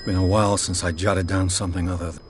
Been a while since I jotted down something other than...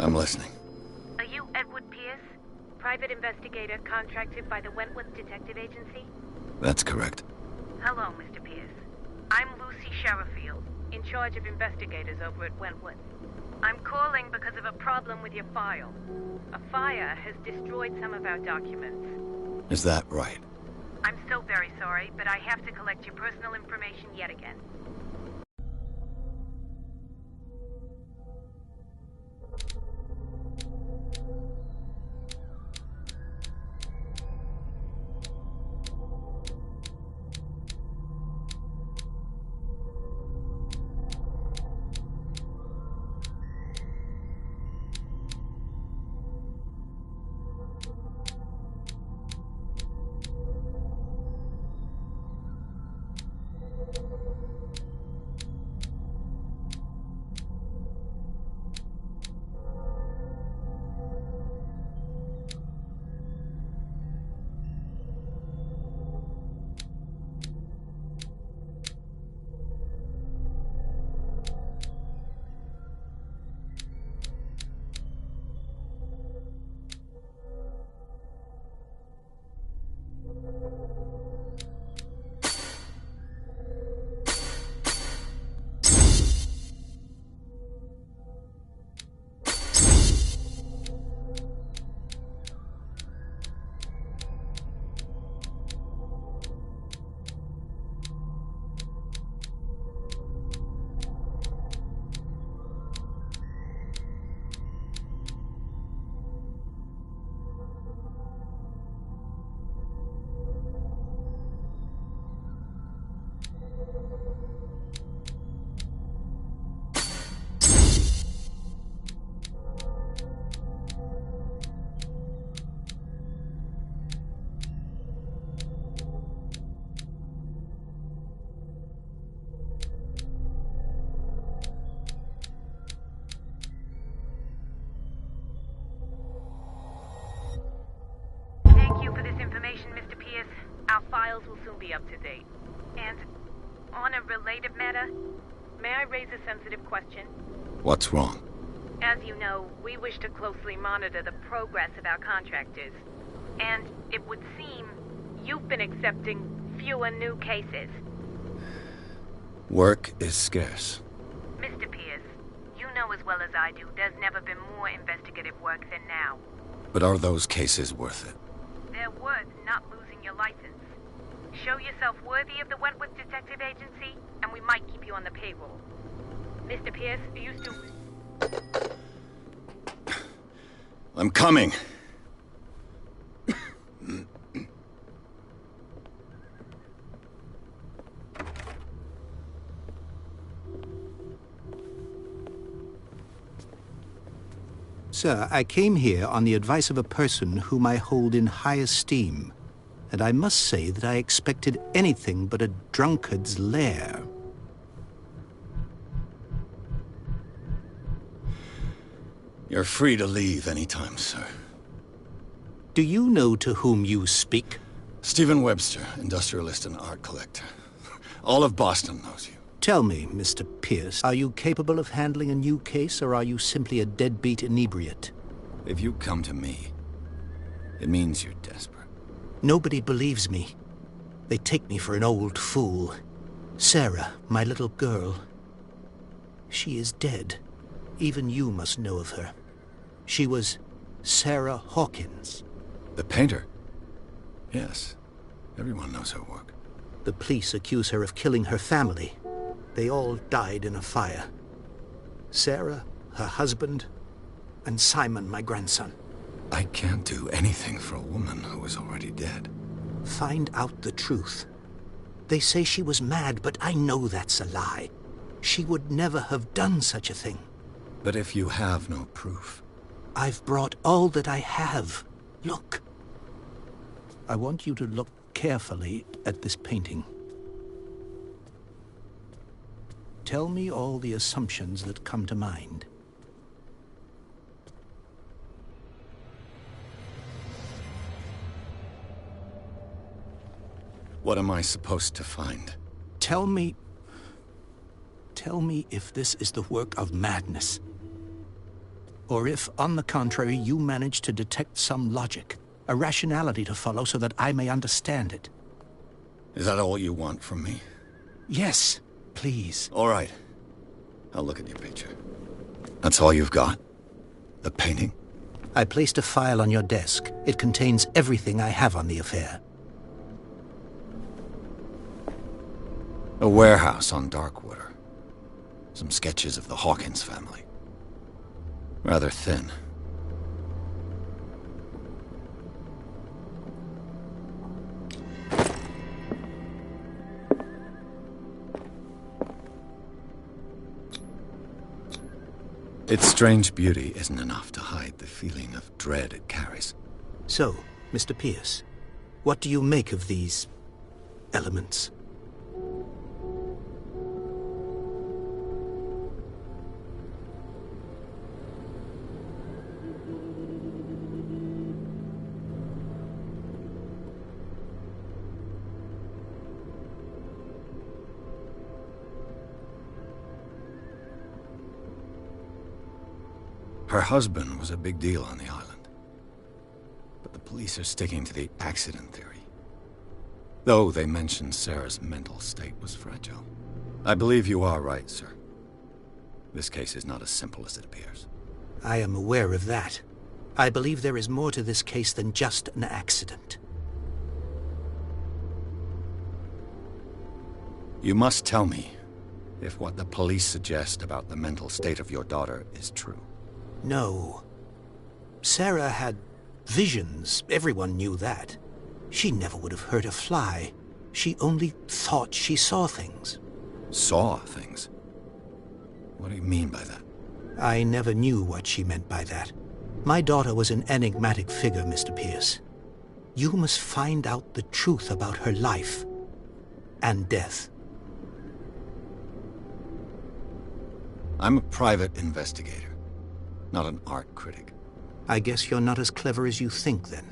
I'm listening. Are you Edward Pierce? Private investigator contracted by the Wentworth Detective Agency? That's correct. Hello, Mr. Pierce. I'm Lucy Sherifield, in charge of investigators over at Wentworth. I'm calling because of a problem with your file. A fire has destroyed some of our documents. Is that right? I'm so very sorry, but I have to collect your personal information yet again. files will soon be up to date. And on a related matter, may I raise a sensitive question? What's wrong? As you know, we wish to closely monitor the progress of our contractors. And it would seem you've been accepting fewer new cases. Work is scarce. Mr. Pierce, you know as well as I do, there's never been more investigative work than now. But are those cases worth it? They're worth not losing your license. Show yourself worthy of the Wentworth Detective Agency, and we might keep you on the payroll. Mr. Pierce, are you still... I'm coming! Sir, I came here on the advice of a person whom I hold in high esteem, and I must say that I expected anything but a drunkard's lair. You're free to leave anytime, sir. Do you know to whom you speak? Stephen Webster, industrialist and art collector. All of Boston knows you. Tell me, Mr. Pierce, are you capable of handling a new case, or are you simply a deadbeat inebriate? If you come to me, it means you're desperate. Nobody believes me. They take me for an old fool. Sarah, my little girl, she is dead. Even you must know of her. She was Sarah Hawkins. The painter? Yes. Everyone knows her work. The police accuse her of killing her family. They all died in a fire. Sarah, her husband, and Simon, my grandson. I can't do anything for a woman who is already dead. Find out the truth. They say she was mad, but I know that's a lie. She would never have done such a thing. But if you have no proof... I've brought all that I have. Look. I want you to look carefully at this painting. Tell me all the assumptions that come to mind. What am I supposed to find? Tell me if this is the work of madness. Or if, on the contrary, you manage to detect some logic, a rationality to follow so that I may understand it. Is that all you want from me? Yes, please. All right. I'll look at your picture. That's all you've got? The painting? I placed a file on your desk. It contains everything I have on the affair. A warehouse on Darkwater. Some sketches of the Hawkins family. Rather thin. Its strange beauty isn't enough to hide the feeling of dread it carries. So, Mr. Pierce, what do you make of these elements? Her husband was a big deal on the island. But the police are sticking to the accident theory. Though they mentioned Sarah's mental state was fragile. I believe you are right, sir. This case is not as simple as it appears. I am aware of that. I believe there is more to this case than just an accident. You must tell me if what the police suggest about the mental state of your daughter is true. No. Sarah had visions. Everyone knew that. She never would have hurt a fly. She only thought she saw things. Saw things? What do you mean by that? I never knew what she meant by that. My daughter was an enigmatic figure, Mr. Pierce. You must find out the truth about her life and death. I'm a private investigator. Not an art critic. I guess you're not as clever as you think, then.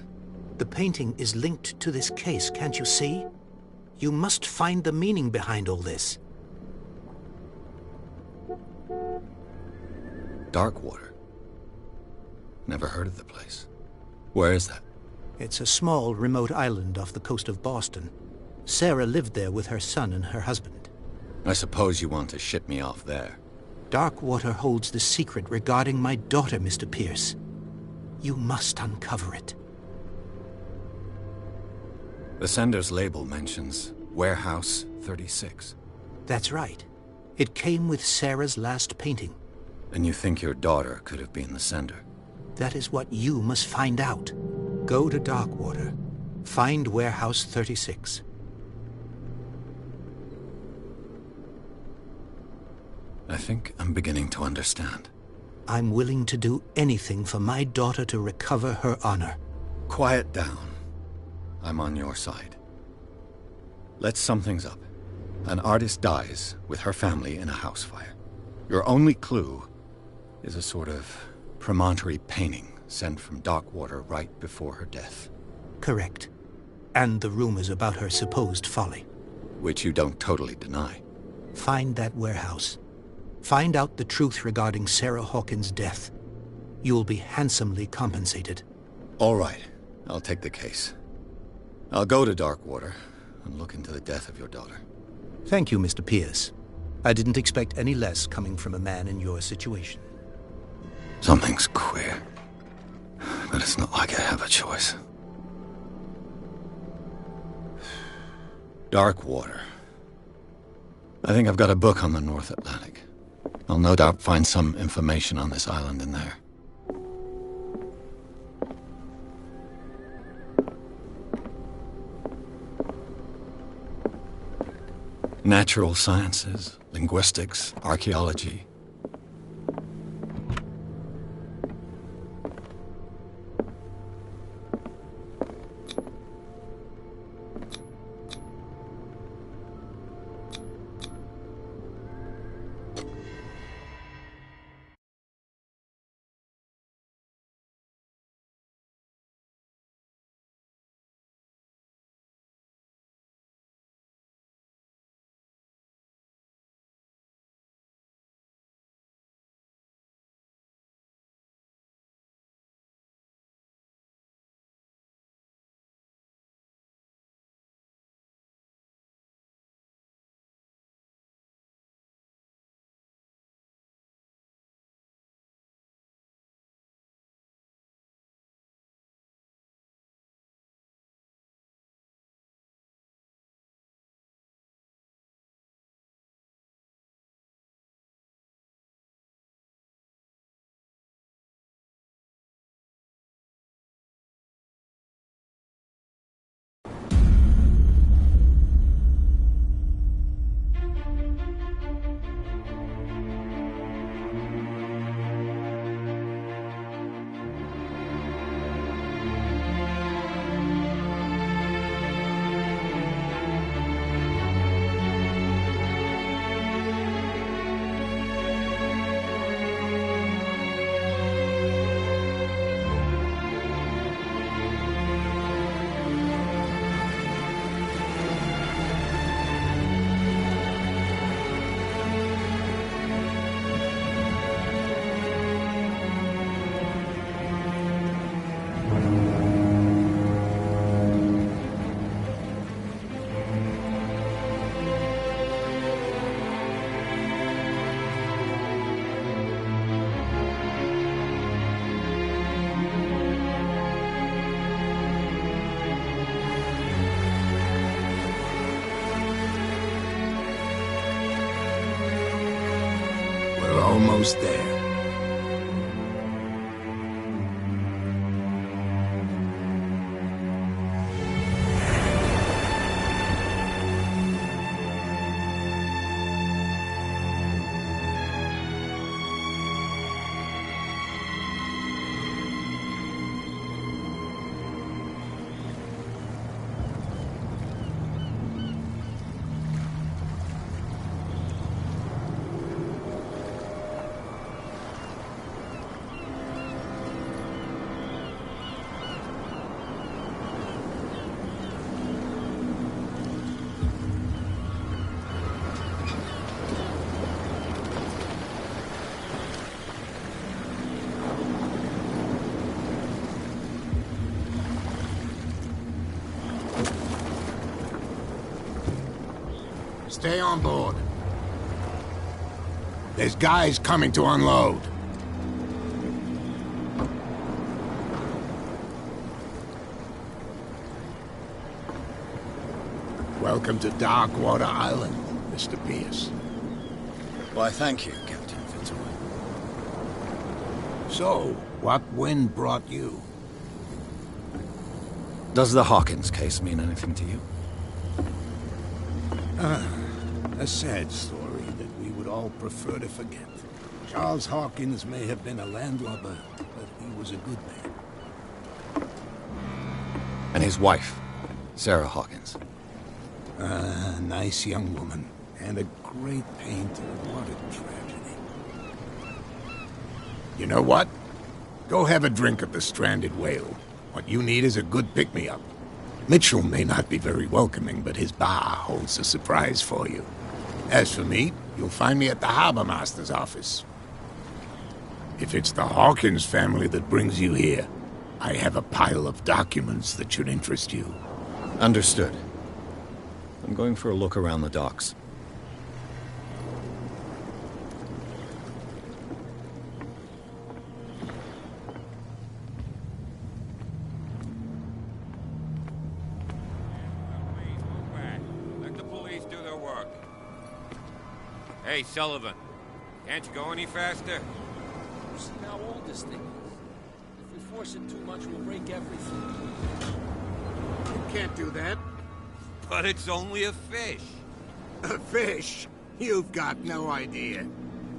The painting is linked to this case, can't you see? You must find the meaning behind all this. Darkwater. Never heard of the place. Where is that? It's a small, remote island off the coast of Boston. Sarah lived there with her son and her husband. I suppose you want to ship me off there. Darkwater holds the secret regarding my daughter, Mr. Pierce. You must uncover it. The sender's label mentions Warehouse 36. That's right. It came with Sarah's last painting. And you think your daughter could have been the sender? That is what you must find out. Go to Darkwater. Find Warehouse 36. I think I'm beginning to understand. I'm willing to do anything for my daughter to recover her honor. Quiet down. I'm on your side. Let's sum things up. An artist dies with her family in a house fire. Your only clue is a sort of promontory painting sent from Darkwater right before her death. Correct. And the rumors about her supposed folly. Which you don't totally deny. Find that warehouse. Find out the truth regarding Sarah Hawkins' death. You'll be handsomely compensated. All right. I'll take the case. I'll go to Darkwater and look into the death of your daughter. Thank you, Mr. Pierce. I didn't expect any less coming from a man in your situation. Something's queer. But it's not like I have a choice. Darkwater. I think I've got a book on the North Atlantic. I'll no doubt find some information on this island in there. Natural sciences, linguistics, archaeology. Almost there. Stay on board. There's guys coming to unload. Welcome to Darkwater Island, Mr. Pierce. Why, thank you, Captain Fitzroy. So, what wind brought you? Does the Hawkins case mean anything to you? A sad story that we would all prefer to forget. Charles Hawkins may have been a landlubber, but he was a good man. And his wife, Sarah Hawkins. A nice young woman, and a great painter. What a tragedy. You know what? Go have a drink at the Stranded Whale. What you need is a good pick-me-up. Mitchell may not be very welcoming, but his bar holds a surprise for you. As for me, you'll find me at the Harbor Master's office. If it's the Hawkins family that brings you here, I have a pile of documents that should interest you. Understood. I'm going for a look around the docks. Let the police do their work. Hey, Sullivan. Can't you go any faster? You see how old this thing is. If we force it too much, we'll break everything. You can't do that. But it's only a fish. A fish? You've got no idea.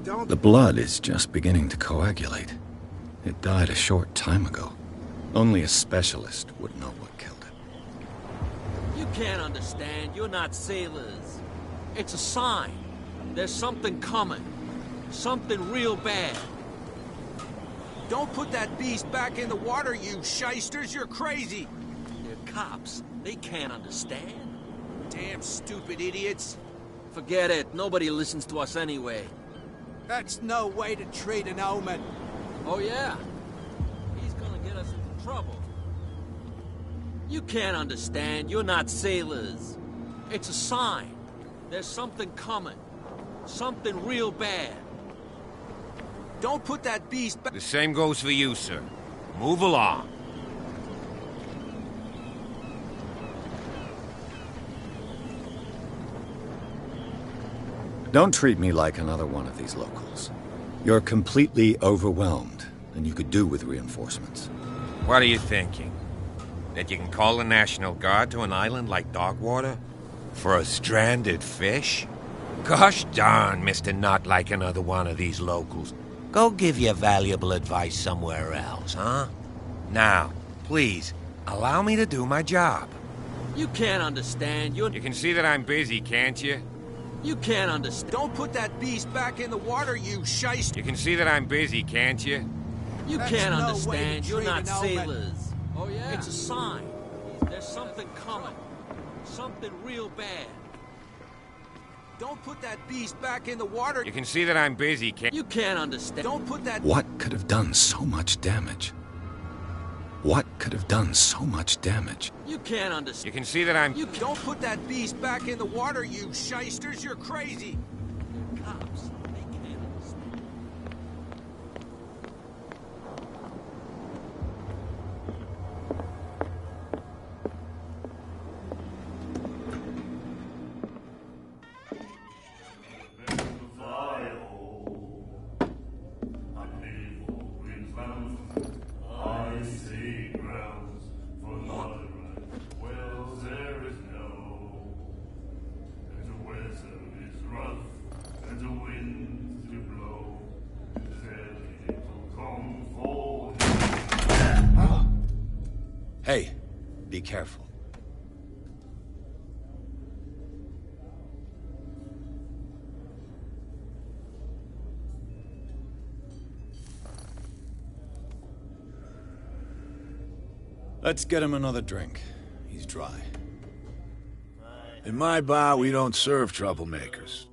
Don't... The blood is just beginning to coagulate. It died a short time ago. Only a specialist would know what killed it. You can't understand. You're not sailors. It's a sign. There's something coming. Something real bad. Don't put that beast back in the water, you shysters! You're crazy! They're cops. They can't understand. Damn stupid idiots! Forget it. Nobody listens to us anyway. That's no way to treat an omen. Oh, yeah? He's gonna get us into trouble. You can't understand. You're not sailors. It's a sign. There's something coming. Something real bad. Don't put that beast back... The same goes for you, sir. Move along. Don't treat me like another one of these locals. You're completely overwhelmed, and you could do with reinforcements. What are you thinking? That you can call the National Guard to an island like Darkwater? For a stranded fish? Gosh darn, Mr. Not like another one of these locals. Go give your valuable advice somewhere else, huh? Now, please, allow me to do my job. You can't understand. You can see that I'm busy, can't you? You can't understand. Don't put that beast back in the water, you shyster! You can see that I'm busy, can't you? You That's can't no understand. way to You're treat not an omen. sailors. Oh, yeah? It's a sign. There's something coming. Something real bad. Don't put that beast back in the water! You can see that I'm busy, can't you? You can't understand. Don't put that... What could have done so much damage? What could have done so much damage? You can't understand. You can see that I'm... Don't put that beast back in the water, you shysters! You're crazy! Cops. They can't understand. Hey, be careful. Let's get him another drink. He's dry. In my bar, we don't serve troublemakers.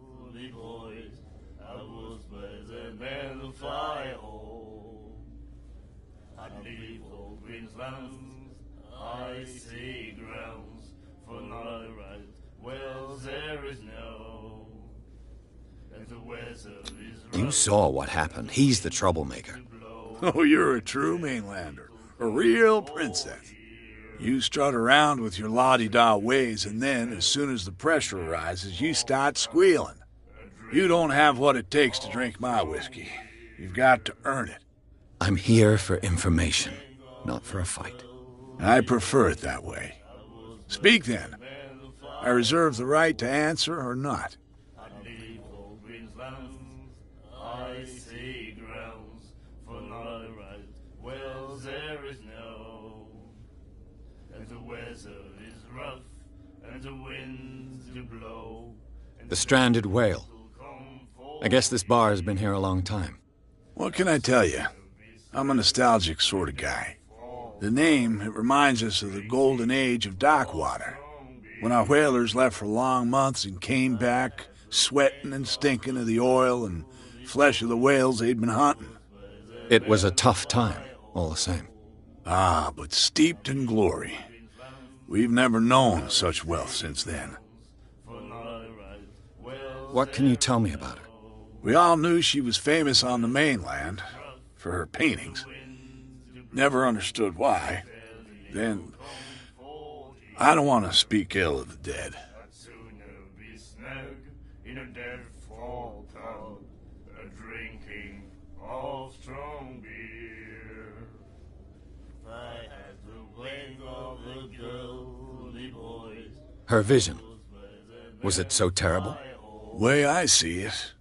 I see grounds for not right. Well, there is no You saw what happened. He's the troublemaker. Oh, you're a true mainlander. A real princess. You strut around with your la-di-da ways, and then, as soon as the pressure arises, you start squealing. You don't have what it takes to drink my whiskey. You've got to earn it. I'm here for information, not for a fight. I prefer it that way. Speak then. I reserve the right to answer or not. The stranded whale. I guess this bar has been here a long time. What can I tell you? I'm a nostalgic sort of guy. The name, it reminds us of the golden age of dockwater, when our whalers left for long months and came back sweating and stinking of the oil and flesh of the whales they'd been hunting. It was a tough time, all the same. Ah, but steeped in glory. We've never known such wealth since then. What can you tell me about her? We all knew she was famous on the mainland for her paintings. Never understood why. Then, I don't want to speak ill of the dead. Her vision. Was it so terrible? Way I see it,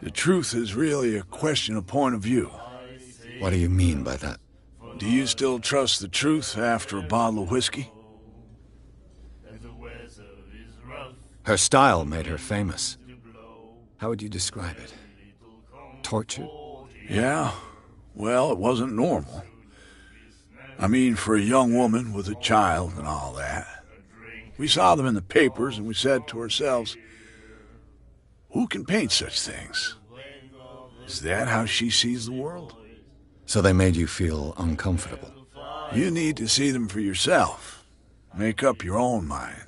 the truth is really a question of point of view. What do you mean by that? Do you still trust the truth after a bottle of whiskey? Her style made her famous. How would you describe it? Tortured? Yeah, well, it wasn't normal. I mean, for a young woman with a child and all that. We saw them in the papers and we said to ourselves, who can paint such things? Is that how she sees the world? So they made you feel uncomfortable? You need to see them for yourself. Make up your own mind.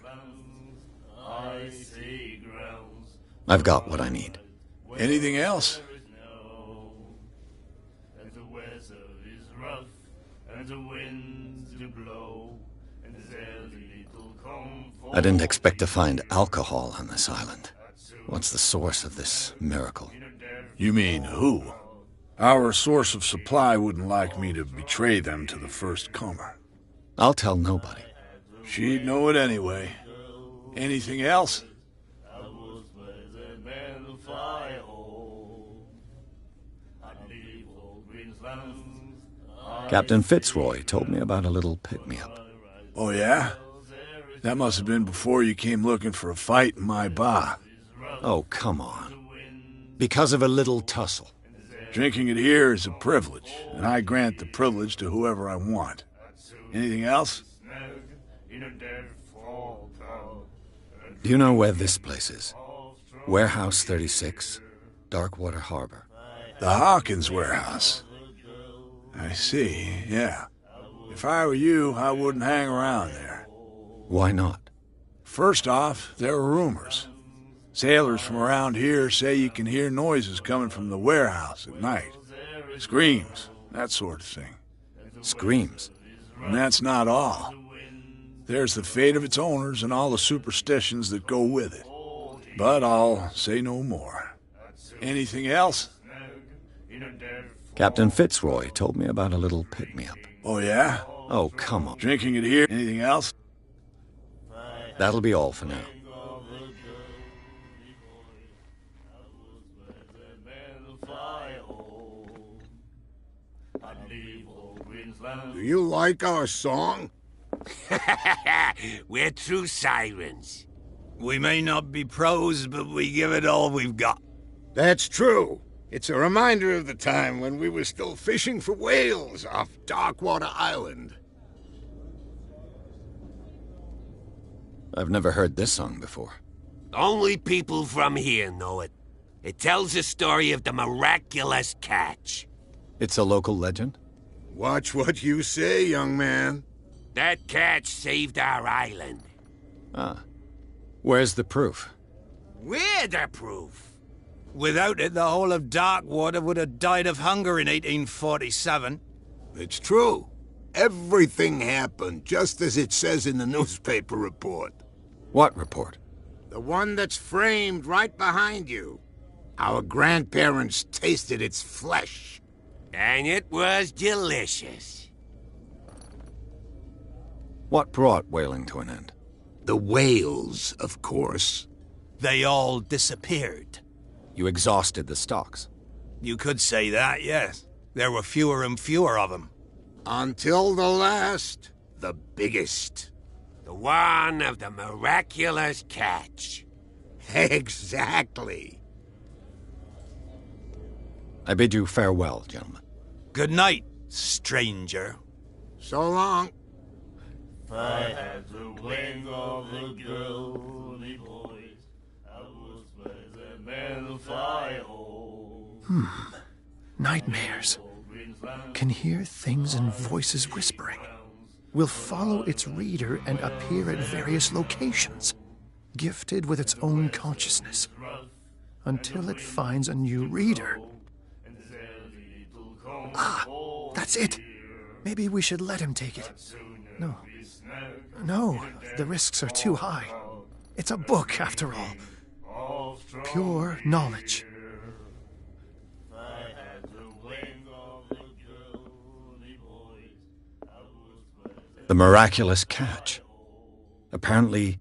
I've got what I need. Anything else? I didn't expect to find alcohol on this island. What's the source of this miracle? You mean who? Our source of supply wouldn't like me to betray them to the first comer. I'll tell nobody. She'd know it anyway. Anything else? Captain Fitzroy told me about a little pick-me-up. Oh, yeah? That must have been before you came looking for a fight in my bar. Oh, come on. Because of a little tussle. Drinking it here is a privilege, and I grant the privilege to whoever I want. Anything else? Do you know where this place is? Warehouse 36, Darkwater Harbor. The Hawkins warehouse. I see, yeah. If I were you, I wouldn't hang around there. Why not? First off, there are rumors. Sailors from around here say you can hear noises coming from the warehouse at night. Screams, that sort of thing. Screams? And that's not all. There's the fate of its owners and all the superstitions that go with it. But I'll say no more. Anything else? Captain Fitzroy told me about a little pick-me-up. Oh, yeah? Oh, come on. Drinking it here? Anything else? That'll be all for now. Do you like our song? We're true sirens. We may not be pros, but we give it all we've got. That's true. It's a reminder of the time when we were still fishing for whales off Darkwater Island. I've never heard this song before. Only people from here know it. It tells the story of the miraculous catch. It's a local legend? Watch what you say, young man. That catch saved our island. Ah. Where's the proof? We're the proof. Without it, the whole of Darkwater would have died of hunger in 1847. It's true. Everything happened just as it says in the newspaper report. What report? The one that's framed right behind you. Our grandparents tasted its flesh. And it was delicious. What brought whaling to an end? The whales, of course. They all disappeared. You exhausted the stocks. You could say that, yes. There were fewer and fewer of them. Until the last, the biggest. The one of the miraculous catch. Exactly. I bid you farewell, gentlemen. Good night, stranger. So long. If I had the wings of the girly boys, I would spread the man of fire. Nightmares. Can hear things and voices whispering. Will follow its reader and appear at various locations, gifted with its own consciousness, until it finds a new reader. Ah, that's it. Maybe we should let him take it. No, the risks are too high. It's a book, after all. Pure knowledge. The miraculous catch. Apparently,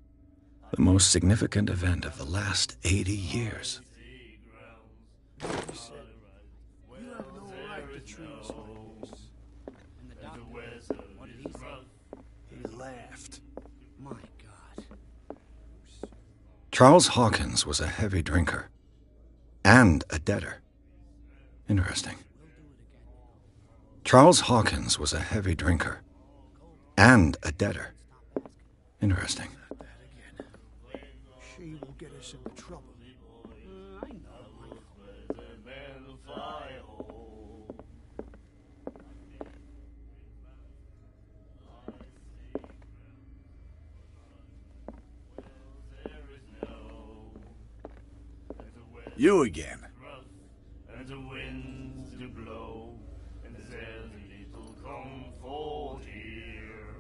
the most significant event of the last 80 years. He laughed. My God. Charles Hawkins was a heavy drinker. And a debtor. Interesting. Charles Hawkins was a heavy drinker. And a debtor. Interesting. She will get us into trouble. I know. You again. And the winds do blow, and there's little comfort here.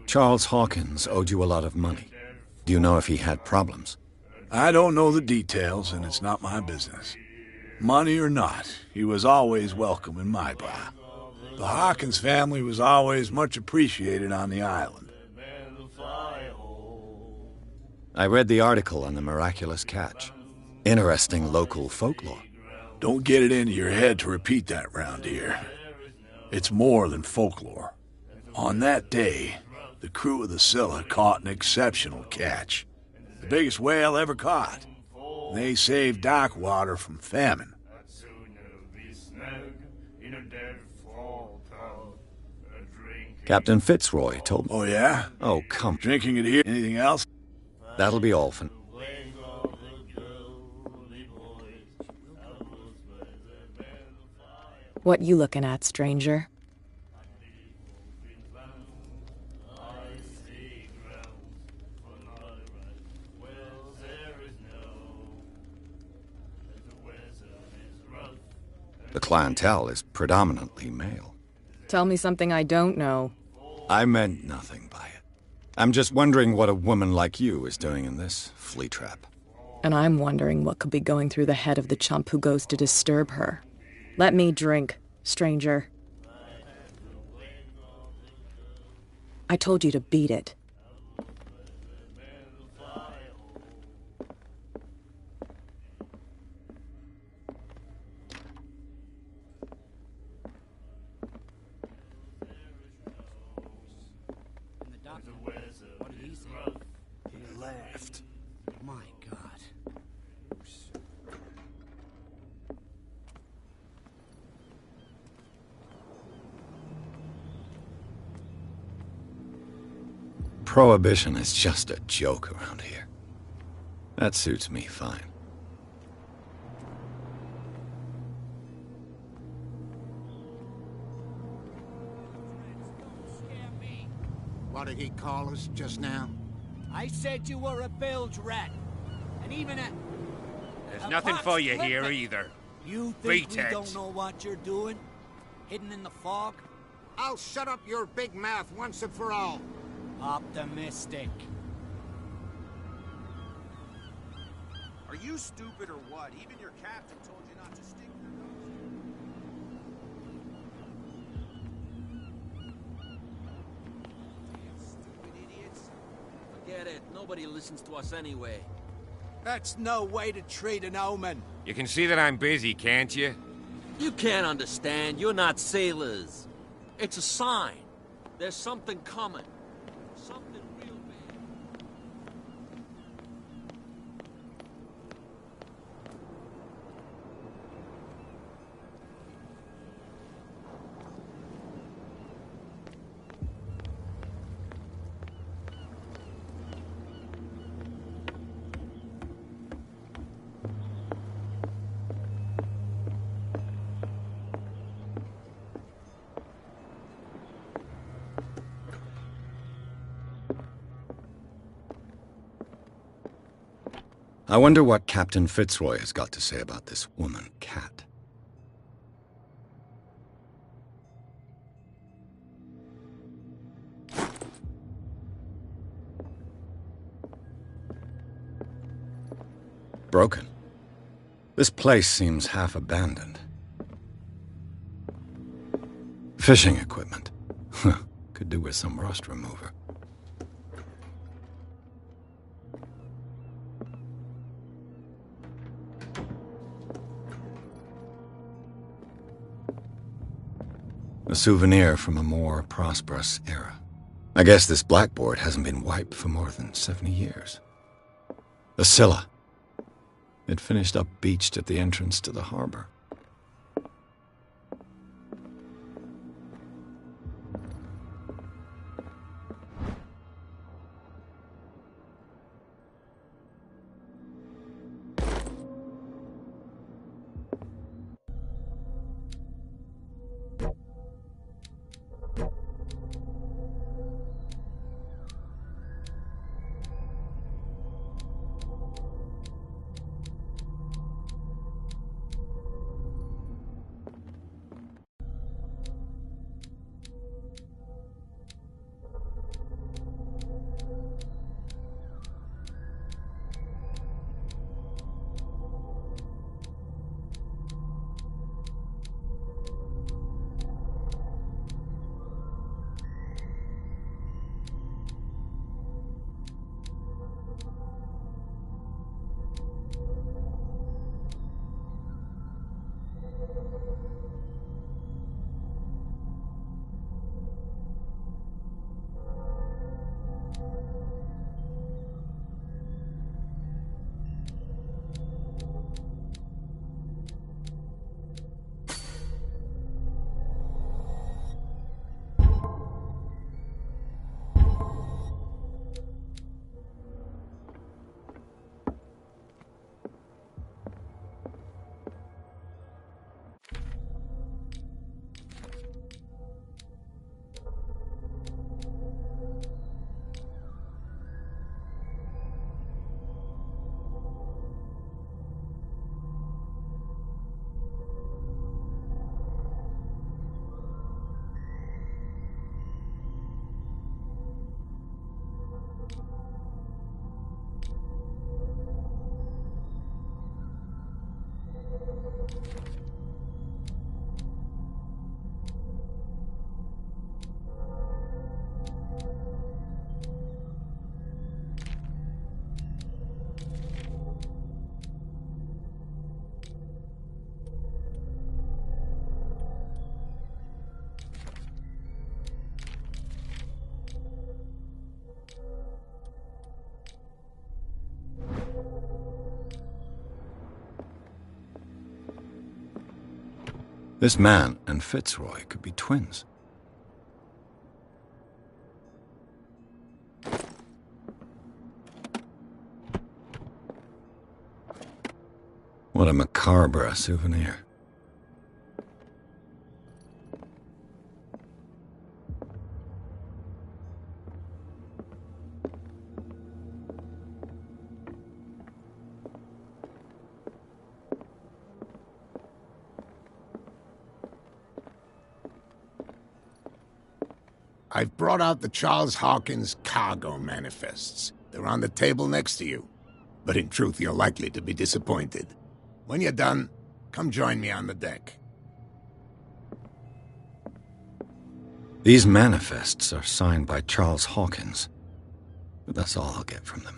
Charles Hawkins owed you a lot of money. Do you know if he had problems? I don't know the details, and it's not my business. Money or not, he was always welcome in my bar. The Hawkins family was always much appreciated on the island. I read the article on the miraculous catch. Interesting local folklore. Don't get it into your head to repeat that round here. It's more than folklore. On that day, the crew of the Scylla caught an exceptional catch. The biggest whale ever caught. They saved Darkwater from famine. Captain Fitzroy told me. Oh, yeah? Oh, come. Drinking it here. Anything else? That'll be all for... What you looking at, stranger? The clientele is predominantly male. Tell me something I don't know. I meant nothing by it. I'm just wondering what a woman like you is doing in this flea trap. And I'm wondering what could be going through the head of the chump who goes to disturb her. Let me drink, stranger. I told you to beat it. He laughed. My God. Prohibition is just a joke around here. That suits me fine. What did he call us just now? I said you were a bilge rat. And even a... There's nothing for you here either. You think think we don't know what you're doing? Hidden in the fog? I'll shut up your big mouth once and for all. Optimistic. Are you stupid or what? Even your captain told you not to stick your nose. Damn stupid idiots. Forget it. Nobody listens to us anyway. That's no way to treat an omen. You can see that I'm busy, can't you? You can't understand. You're not sailors. It's a sign. There's something coming. Something real bad. I wonder what Captain Fitzroy has got to say about this woman, Cat. Broken. This place seems half abandoned. Fishing equipment. Could do with some rust remover. A souvenir from a more prosperous era. I guess this blackboard hasn't been wiped for more than 70 years. A Scylla. It finished up beached at the entrance to the harbor. This man and Fitzroy could be twins. What a macabre souvenir. I've brought out the Charles Hawkins cargo manifests. They're on the table next to you. But in truth, you're likely to be disappointed. When you're done, come join me on the deck. These manifests are signed by Charles Hawkins. But that's all I'll get from them.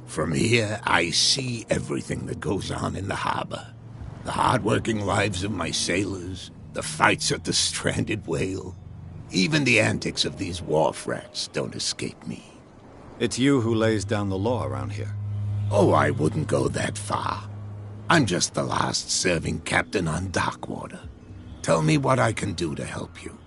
From here, I see everything that goes on in the harbor. The hard-working lives of my sailors, the fights at the stranded whale. Even the antics of these wharf rats don't escape me. It's you who lays down the law around here. Oh, I wouldn't go that far. I'm just the last serving captain on Darkwater. Tell me what I can do to help you.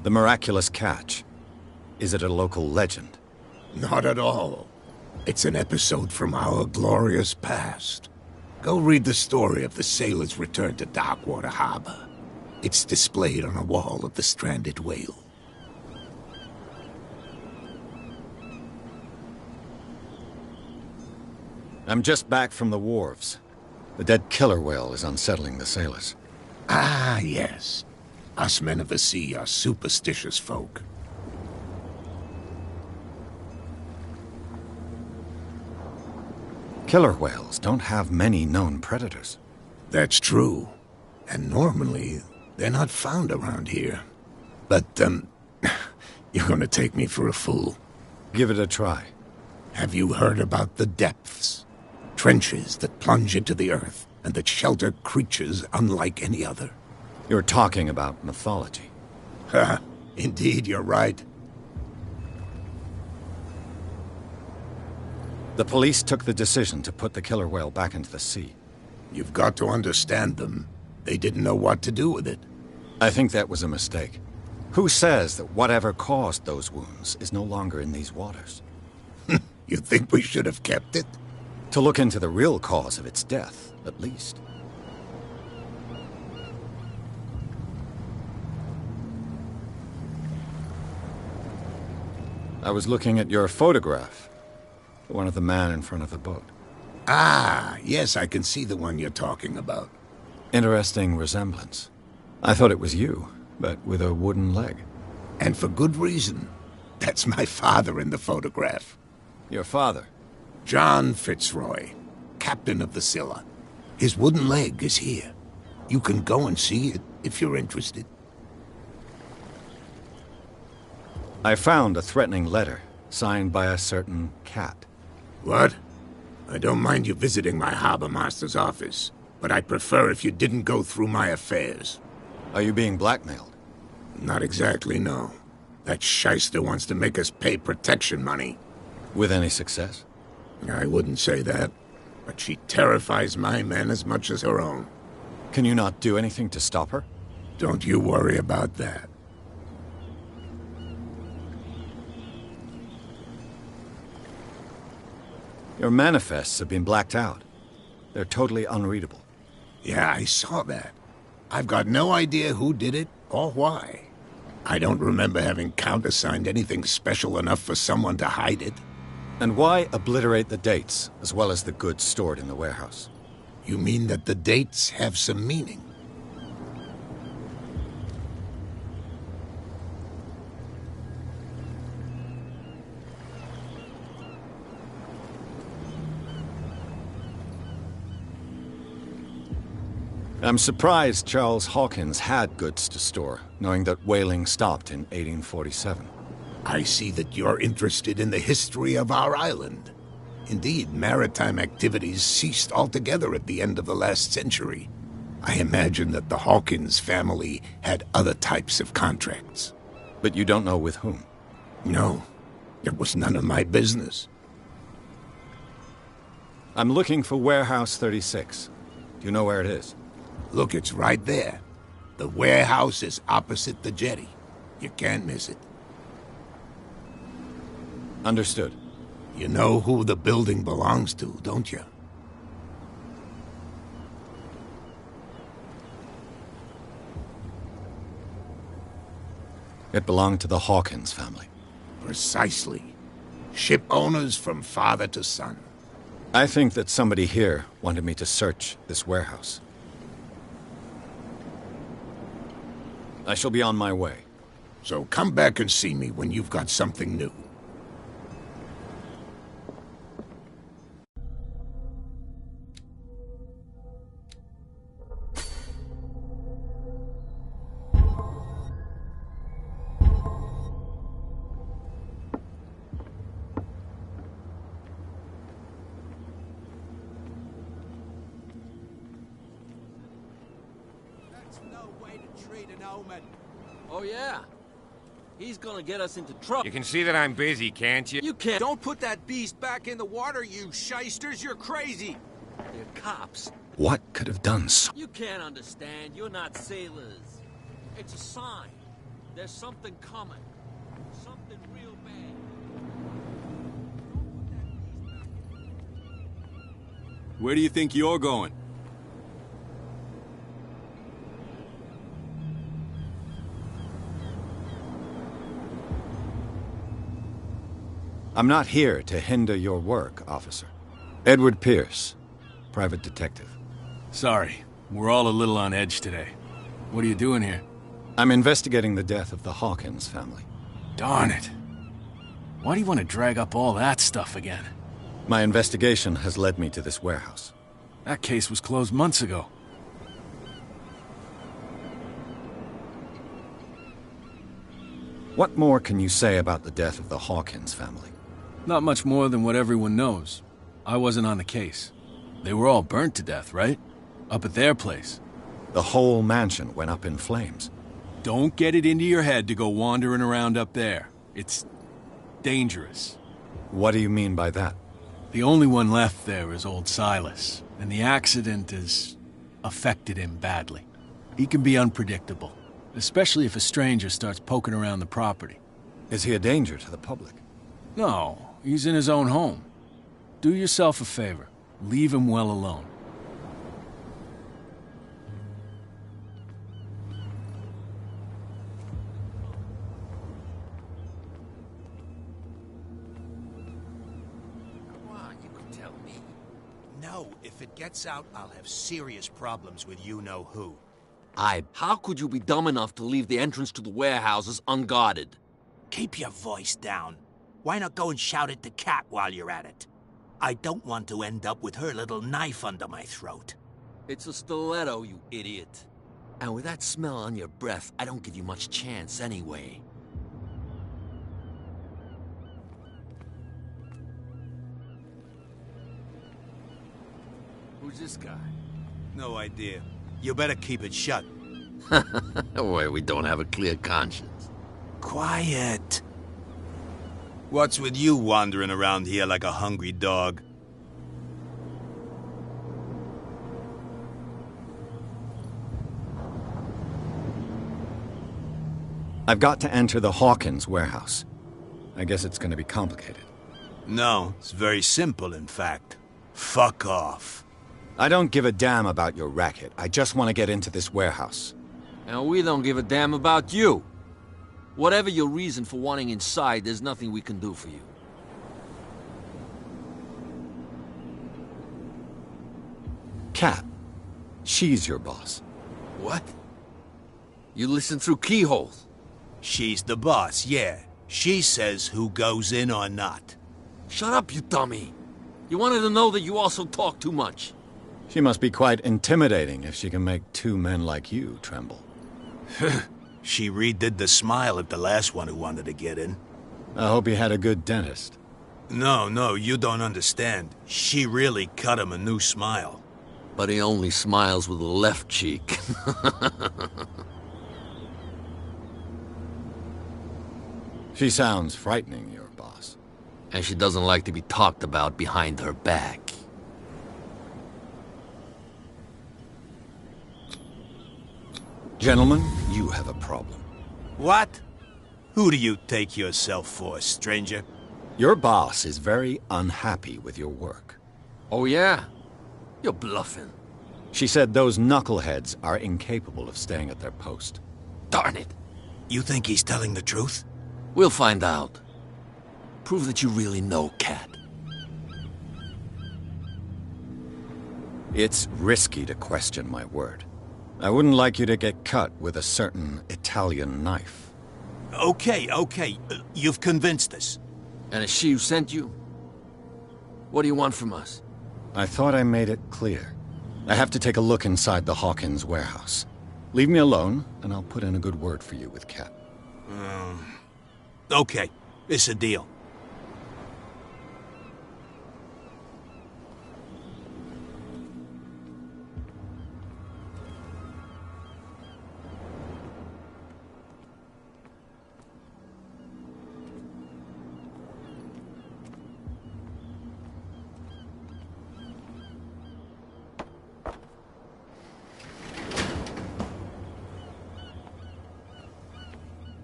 The miraculous catch. Is it a local legend? Not at all. It's an episode from our glorious past. Go read the story of the sailors' return to Darkwater Harbor. It's displayed on a wall of the stranded whale. I'm just back from the wharves. The dead killer whale is unsettling the sailors. Ah, yes. Us men of the sea are superstitious folk. Killer whales don't have many known predators. That's true. And normally, they're not found around here. But, you're gonna take me for a fool. Give it a try. Have you heard about the depths? Trenches that plunge into the earth and that shelter creatures unlike any other. You're talking about mythology. Ha! Indeed, you're right. The police took the decision to put the killer whale back into the sea. You've got to understand them. They didn't know what to do with it. I think that was a mistake. Who says that whatever caused those wounds is no longer in these waters? You think we should have kept it? To look into the real cause of its death, at least. I was looking at your photograph. The one of the man in front of the boat. Ah, yes, I can see the one you're talking about. Interesting resemblance. I thought it was you, but with a wooden leg. And for good reason. That's my father in the photograph. Your father? John Fitzroy, captain of the Scylla. His wooden leg is here. You can go and see it if you're interested. I found a threatening letter, signed by a certain cat. What? I don't mind you visiting my harbor master's office, but I'd prefer if you didn't go through my affairs. Are you being blackmailed? Not exactly, no. That shyster wants to make us pay protection money. With any success? I wouldn't say that, but she terrifies my men as much as her own. Can you not do anything to stop her? Don't you worry about that. Your manifests have been blacked out. They're totally unreadable. Yeah, I saw that. I've got no idea who did it or why. I don't remember having countersigned anything special enough for someone to hide it. And why obliterate the dates, as well as the goods stored in the warehouse? You mean that the dates have some meaning? I'm surprised Charles Hawkins had goods to store, knowing that whaling stopped in 1847. I see that you're interested in the history of our island. Indeed, maritime activities ceased altogether at the end of the last century. I imagine that the Hawkins family had other types of contracts. But you don't know with whom? No, it was none of my business. I'm looking for Warehouse 36. Do you know where it is? Look, it's right there. The warehouse is opposite the jetty. You can't miss it. Understood. You know who the building belongs to, don't you? It belonged to the Hawkins family. Precisely. Ship owners from father to son. I think that somebody here wanted me to search this warehouse. I shall be on my way. So come back and see me when you've got something new. Oh, yeah? He's gonna get us into trouble. You can see that I'm busy, can't you? You can't. Don't put that beast back in the water, you shysters. You're crazy. They're cops. What could have done so? You can't understand. You're not sailors. It's a sign. There's something coming. Something real bad. Where do you think you're going? I'm not here to hinder your work, officer. Edward Pierce, private detective. Sorry, we're all a little on edge today. What are you doing here? I'm investigating the death of the Hawkins family. Darn it. Why do you want to drag up all that stuff again? My investigation has led me to this warehouse. That case was closed months ago. What more can you say about the death of the Hawkins family? Not much more than what everyone knows. I wasn't on the case. They were all burnt to death, right? Up at their place. The whole mansion went up in flames. Don't get it into your head to go wandering around up there. It's dangerous. What do you mean by that? The only one left there is old Silas, and the accident has affected him badly. He can be unpredictable, especially if a stranger starts poking around the property. Is he a danger to the public? No, he's in his own home. Do yourself a favor. Leave him well alone. No, if it gets out, I'll have serious problems with you-know-who. How could you be dumb enough to leave the entrance to the warehouses unguarded? Keep your voice down. Why not go and shout at the cat while you're at it? I don't want to end up with her little knife under my throat. It's a stiletto, you idiot. And with that smell on your breath, I don't give you much chance anyway. Who's this guy? No idea. You better keep it shut. Why, we don't have a clear conscience. Quiet. What's with you wandering around here like a hungry dog? I've got to enter the Hawkins warehouse. I guess it's going to be complicated. No, it's very simple, in fact. Fuck off. I don't give a damn about your racket. I just want to get into this warehouse. And we don't give a damn about you. Whatever your reason for wanting inside, there's nothing we can do for you. Kat, she's your boss. What? You listen through keyholes? She's the boss, yeah. She says who goes in or not. Shut up, you dummy. You wanted to know that you also talk too much. She must be quite intimidating if she can make two men like you tremble. She redid the smile at the last one who wanted to get in. I hope he had a good dentist. No, you don't understand. She really cut him a new smile. But he only smiles with the left cheek. She sounds frightening, your boss. And she doesn't like to be talked about behind her back. Gentlemen, you have a problem. What? Who do you take yourself for, stranger? Your boss is very unhappy with your work. Oh, yeah? You're bluffing. She said those knuckleheads are incapable of staying at their post. Darn it. You think he's telling the truth? We'll find out. Prove that you really know Cat. It's risky to question my word. I wouldn't like you to get cut with a certain Italian knife. Okay. You've convinced us. And it's she who sent you? What do you want from us? I thought I made it clear. I have to take a look inside the Hawkins warehouse. Leave me alone, and I'll put in a good word for you with Cat. Okay, it's a deal.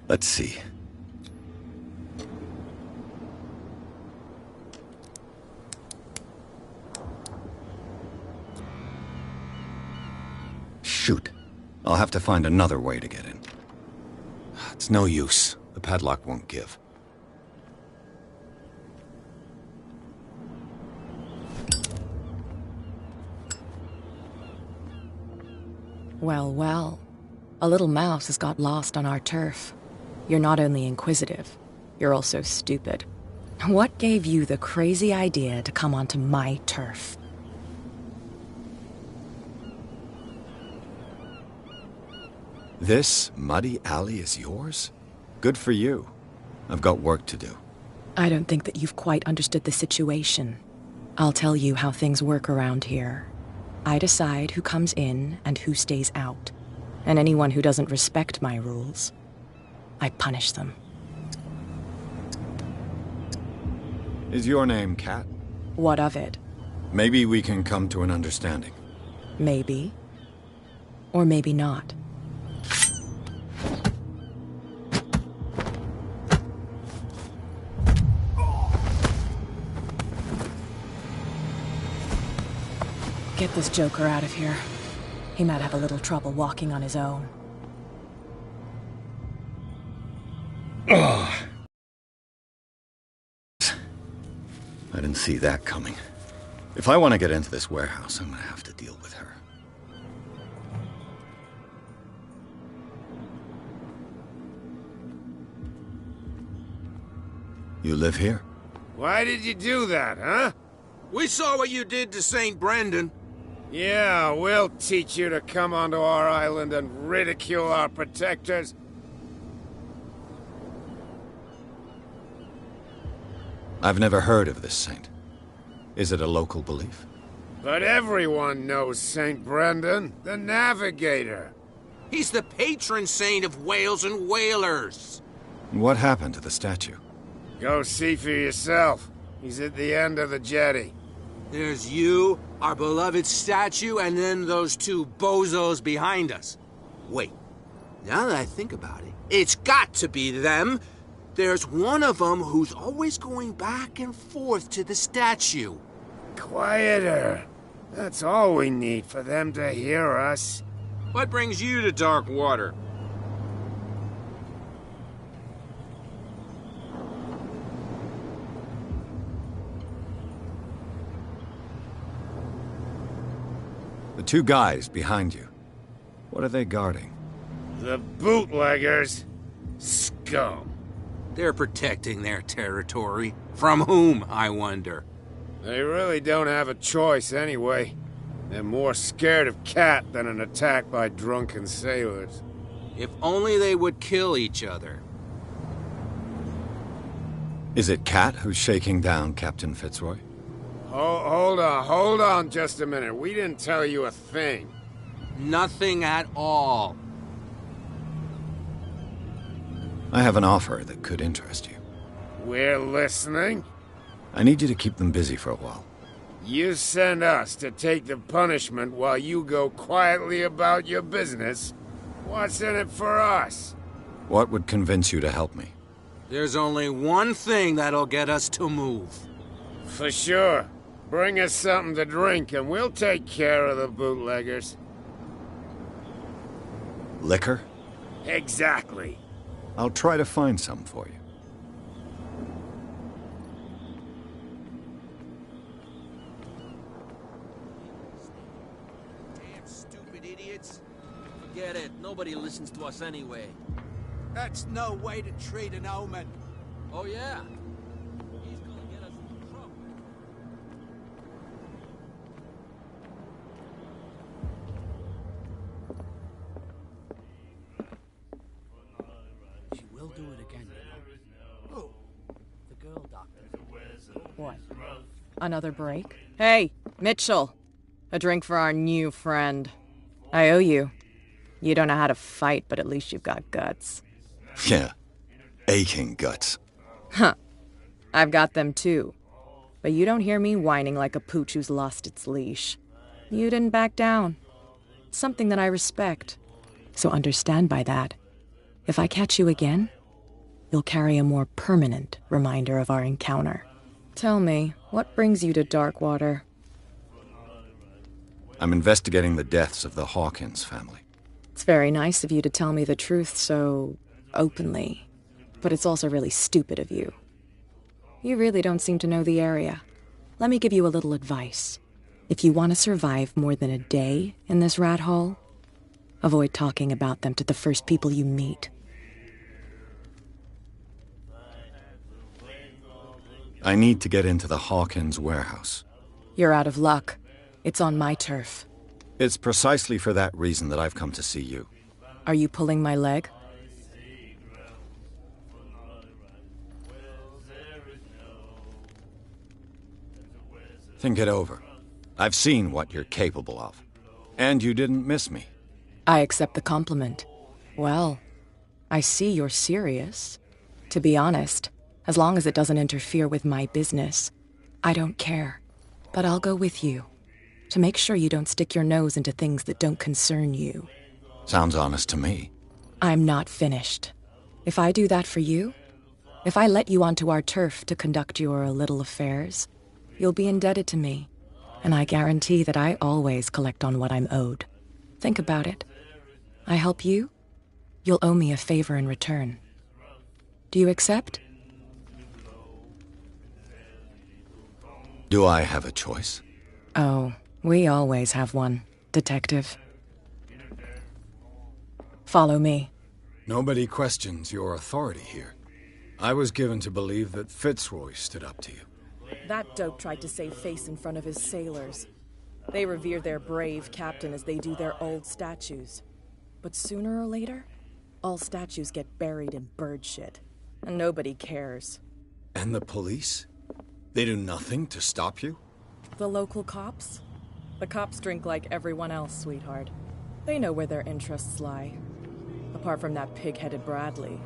Let's see. Shoot. I'll have to find another way to get in. It's no use. The padlock won't give. Well. A little mouse has got lost on our turf. You're not only inquisitive, you're also stupid. What gave you the crazy idea to come onto my turf? This muddy alley is yours? Good for you. I've got work to do. I don't think that you've quite understood the situation. I'll tell you how things work around here. I decide who comes in and who stays out. And anyone who doesn't respect my rules, I punish them. Is your name Cat? What of it? Maybe we can come to an understanding. Maybe. Or maybe not. Get this joker out of here. He might have a little trouble walking on his own. I didn't see that coming. If I want to get into this warehouse, I'm gonna have to deal with her. You live here? Why did you do that, huh? We saw what you did to St. Brendan. Yeah, we'll teach you to come onto our island and ridicule our protectors. I've never heard of this saint. Is it a local belief? But everyone knows St. Brendan, the Navigator. He's the patron saint of whales and whalers. What happened to the statue? Go see for yourself. He's at the end of the jetty. There's you, our beloved statue, and then those two bozos behind us. Wait, now that I think about it, it's got to be them. There's one of them who's always going back and forth to the statue. Quieter. That's all we need for them to hear us. What brings you to dark water? The two guys behind you. What are they guarding? The bootleggers. Scum. They're protecting their territory. From whom, I wonder? They really don't have a choice anyway. They're more scared of Cat than an attack by drunken sailors. If only they would kill each other. Is it Cat who's shaking down Captain Fitzroy? Hold on just a minute. We didn't tell you a thing. Nothing at all. I have an offer that could interest you. We're listening. I need you to keep them busy for a while. You send us to take the punishment while you go quietly about your business. What's in it for us? What would convince you to help me? There's only one thing that'll get us to move. For sure. Bring us something to drink and we'll take care of the bootleggers. Liquor? Exactly. I'll try to find some for you. Damn stupid idiots. Forget it. Nobody listens to us anyway. That's no way to treat an omen. Oh, yeah? He's gonna get us into trouble. She will do it again, you know. Oh, the girl doctor. What? Another break? Hey, Mitchell! A drink for our new friend. I owe you. You don't know how to fight, but at least you've got guts. Yeah. Aching guts. Huh. I've got them too. But you don't hear me whining like a pooch who's lost its leash. You didn't back down. It's something that I respect. So understand by that. If I catch you again, you'll carry a more permanent reminder of our encounter. Tell me, what brings you to Darkwater? I'm investigating the deaths of the Hawkins family. It's very nice of you to tell me the truth so openly. But it's also really stupid of you. You really don't seem to know the area. Let me give you a little advice. If you want to survive more than a day in this rat hole, avoid talking about them to the first people you meet. I need to get into the Hawkins warehouse. You're out of luck. It's on my turf. It's precisely for that reason that I've come to see you. Are you pulling my leg? Think it over. I've seen what you're capable of. And you didn't miss me. I accept the compliment. Well, I see you're serious. To be honest, as long as it doesn't interfere with my business, I don't care. But I'll go with you, to make sure you don't stick your nose into things that don't concern you. Sounds honest to me. I'm not finished. If I do that for you, if I let you onto our turf to conduct your little affairs, you'll be indebted to me, and I guarantee that I always collect on what I'm owed. Think about it. I help you, you'll owe me a favor in return. Do you accept? Do I have a choice? Oh, we always have one, Detective. Follow me. Nobody questions your authority here. I was given to believe that Fitzroy stood up to you. That dope tried to save face in front of his sailors. They revere their brave captain as they do their old statues. But sooner or later, all statues get buried in bird shit, and nobody cares. And the police? They do nothing to stop you? The local cops? The cops drink like everyone else, sweetheart. They know where their interests lie. Apart from that pig-headed Bradley,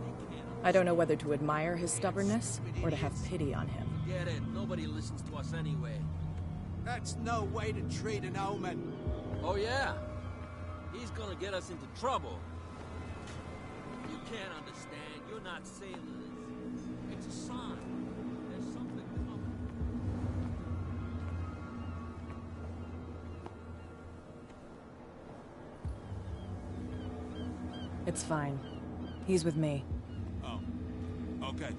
I don't know whether to admire his stubbornness or to have pity on him. Get it. Nobody listens to us anyway. That's no way to treat an omen. Oh, yeah? He's gonna get us into trouble. You can't understand. You're not sailors. It's a sign. There's something coming. It's fine. He's with me. Oh, okay.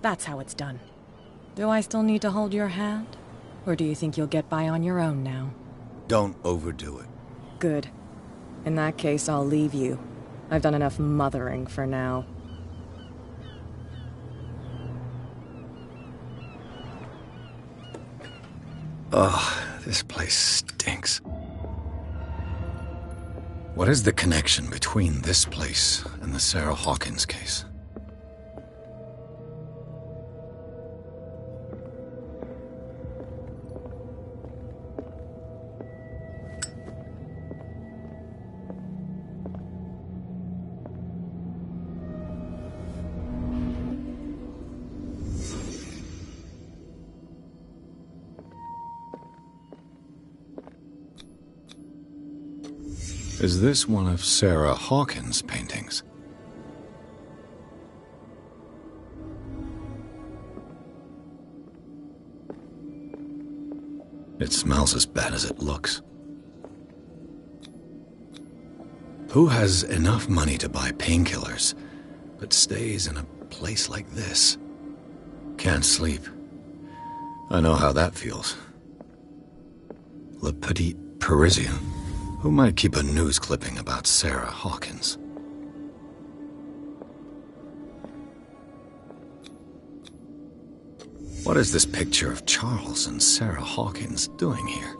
That's how it's done. Do I still need to hold your hand? Or do you think you'll get by on your own now? Don't overdo it. Good. In that case, I'll leave you. I've done enough mothering for now. Ugh, This place stinks. What is the connection between this place and the Sarah Hawkins case? Is this one of Sarah Hawkins' paintings? It smells as bad as it looks. Who has enough money to buy painkillers, but stays in a place like this? Can't sleep. I know how that feels. Le Petit Parisien. Who might keep a news clipping about Sarah Hawkins? What is this picture of Charles and Sarah Hawkins doing here?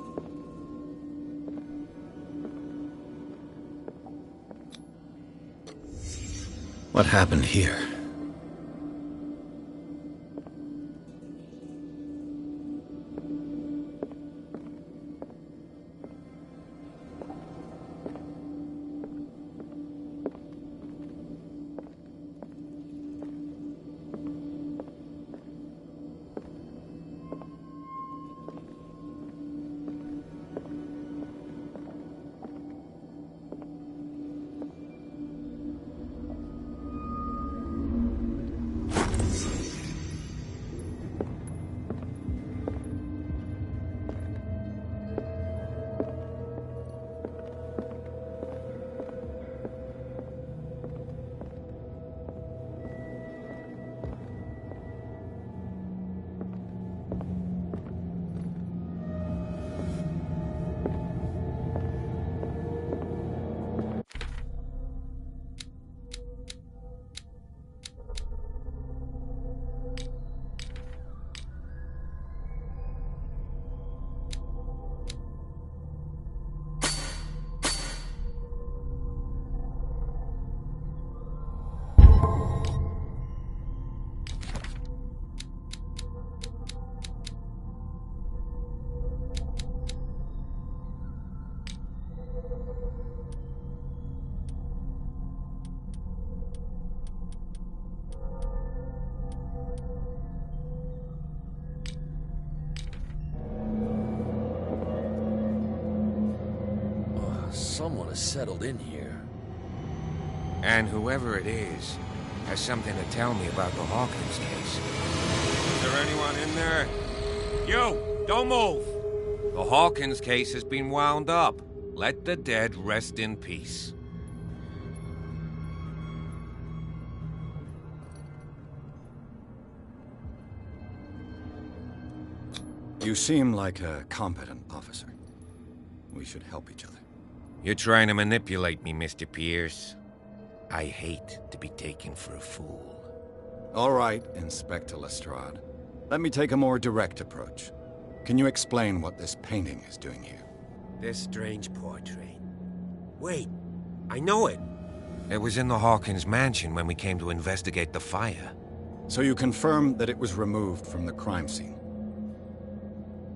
What happened here? Someone has settled in here. And whoever it is has something to tell me about the Hawkins case. Is there anyone in there? You! Don't move! The Hawkins case has been wound up. Let the dead rest in peace. You seem like a competent officer. We should help each other. You're trying to manipulate me, Mr. Pierce. I hate to be taken for a fool. All right, Inspector Lestrade. Let me take a more direct approach. Can you explain what this painting is doing here? This strange portrait. Wait, I know it. It was in the Hawkins mansion when we came to investigate the fire. So you confirm that it was removed from the crime scene?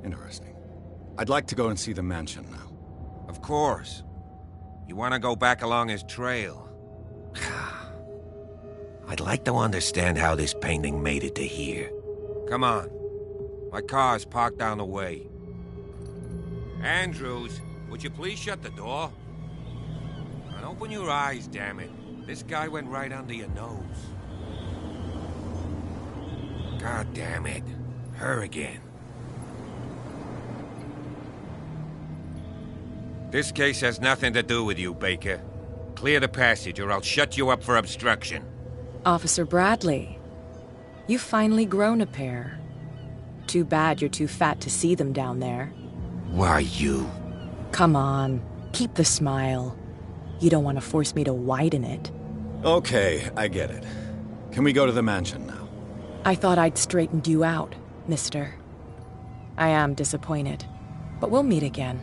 Interesting. I'd like to go and see the mansion now. Of course. You want to go back along his trail? I'd like to understand how this painting made it to here. Come on. My car's parked down the way. Andrews, would you please shut the door? And open your eyes, damn it. This guy went right under your nose. God damn it. Her again. This case has nothing to do with you, Baker. Clear the passage or I'll shut you up for obstruction. Officer Bradley, you've finally grown a pair. Too bad you're too fat to see them down there. Why, you? Come on, keep the smile. You don't want to force me to widen it. Okay, I get it. Can we go to the mansion now? I thought I'd straightened you out, mister. I am disappointed. but we'll meet again.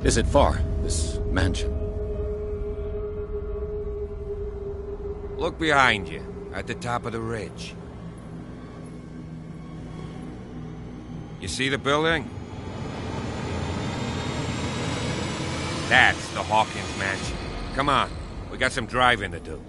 Is it far, this mansion? Look behind you, at the top of the ridge. You see the building? That's the Hawkins mansion. Come on, we got some driving to do.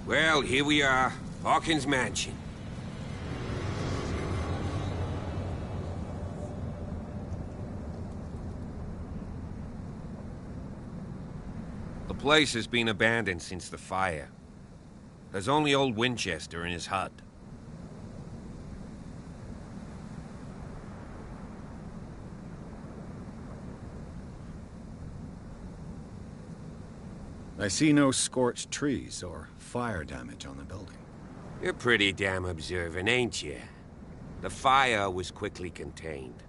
Well, here we are, Hawkins Mansion. The place has been abandoned since the fire. There's only old Winchester in his hut. I see no scorched trees or fire damage on the building. You're pretty damn observant, ain't you? The fire was quickly contained.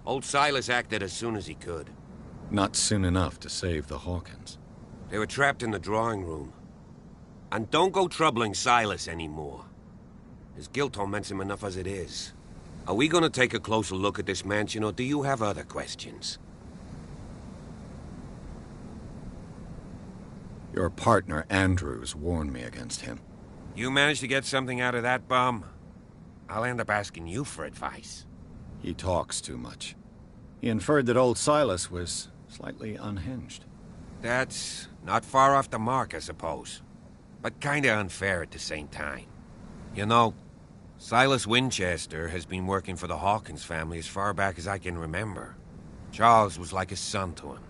Old Silas acted as soon as he could. Not soon enough to save the Hawkins. They were trapped in the drawing room. And don't go troubling Silas anymore. His guilt torments him enough as it is. Are we gonna take a closer look at this mansion, or do you have other questions? Your partner, Andrews, warned me against him. You managed to get something out of that bum? I'll end up asking you for advice. He talks too much. He inferred that old Silas was slightly unhinged. That's not far off the mark, I suppose. But kinda unfair at the same time. You know, Silas Winchester has been working for the Hawkins family as far back as I can remember. Charles was like a son to him.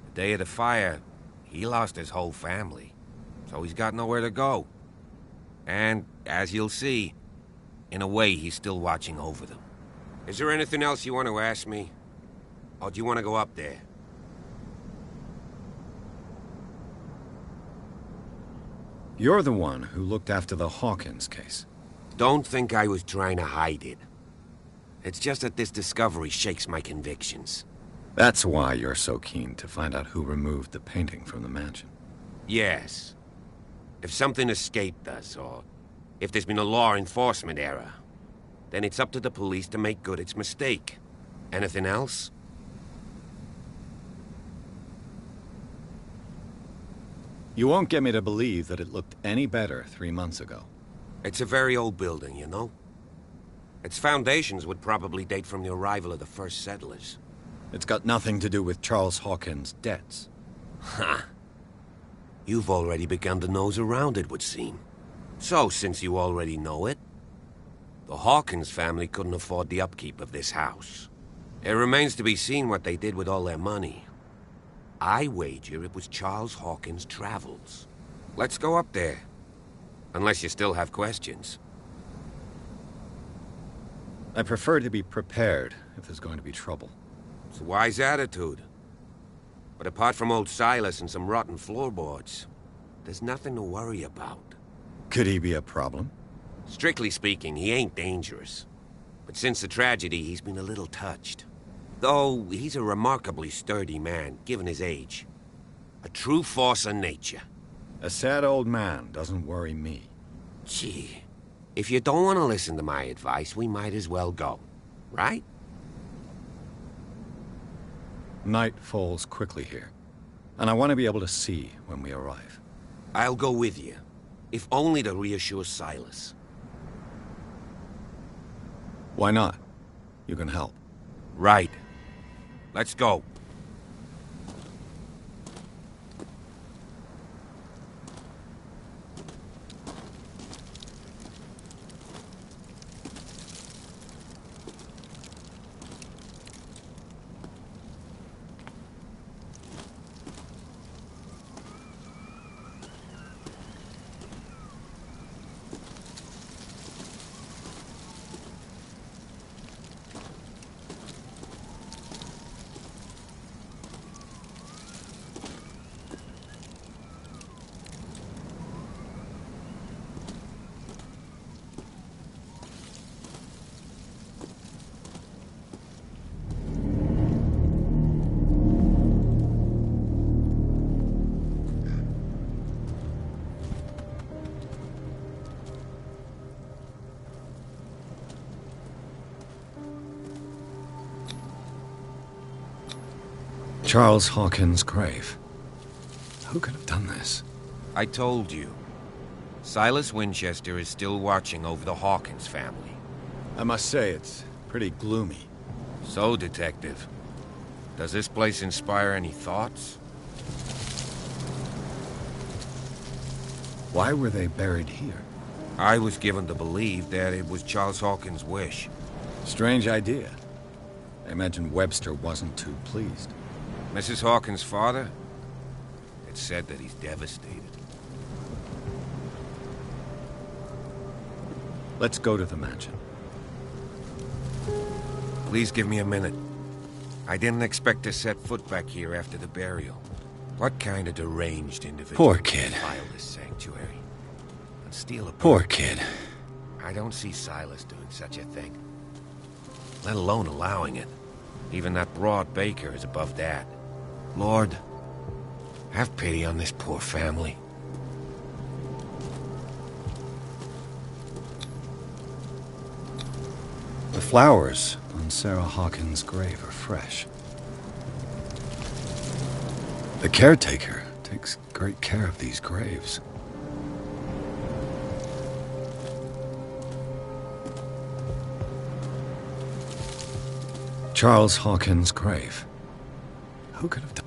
The day of the fire, he lost his whole family, so he's got nowhere to go. And, as you'll see, in a way, he's still watching over them. Is there anything else you want to ask me? Or do you want to go up there? You're the one who looked after the Hawkins case. Don't think I was trying to hide it. It's just that this discovery shakes my convictions. That's why you're so keen to find out who removed the painting from the mansion. Yes. If something escaped us, or if there's been a law enforcement error, then it's up to the police to make good its mistake. Anything else? You won't get me to believe that it looked any better 3 months ago. It's a very old building, you know? Its foundations would probably date from the arrival of the first settlers. It's got nothing to do with Charles Hawkins' debts. Ha! You've already begun to nose around, it would seem. So, since you already know it, the Hawkins family couldn't afford the upkeep of this house. It remains to be seen what they did with all their money. I wager it was Charles Hawkins' travels. Let's go up there. Unless you still have questions. I prefer to be prepared if there's going to be trouble. It's a wise attitude. But apart from old Silas and some rotten floorboards, there's nothing to worry about. Could he be a problem? Strictly speaking, he ain't dangerous. But since the tragedy, he's been a little touched. Though, he's a remarkably sturdy man, given his age. A true force of nature. A sad old man doesn't worry me. Gee, if you don't want to listen to my advice, we might as well go. Right? Night falls quickly here, and I want to be able to see when we arrive. I'll go with you, if only to reassure Silas. Why not? You can help. Right. Let's go. Charles Hawkins' grave. Who could have done this? I told you. Silas Winchester is still watching over the Hawkins family. I must say, it's pretty gloomy. So, Detective, does this place inspire any thoughts? Why were they buried here? I was given to believe that it was Charles Hawkins' wish. Strange idea. I imagine Webster wasn't too pleased. Mrs. Hawkins' father? It's said that he's devastated. Let's go to the mansion. Please give me a minute. I didn't expect to set foot back here after the burial. What kind of deranged individual Poor kid. would defile this sanctuary and steal a Poor kid. I don't see Silas doing such a thing. Let alone allowing it. Even that broad Baker is above that. Lord, have pity on this poor family. The flowers on Sarah Hawkins' grave are fresh. The caretaker takes great care of these graves. Charles Hawkins' grave. Who could have done?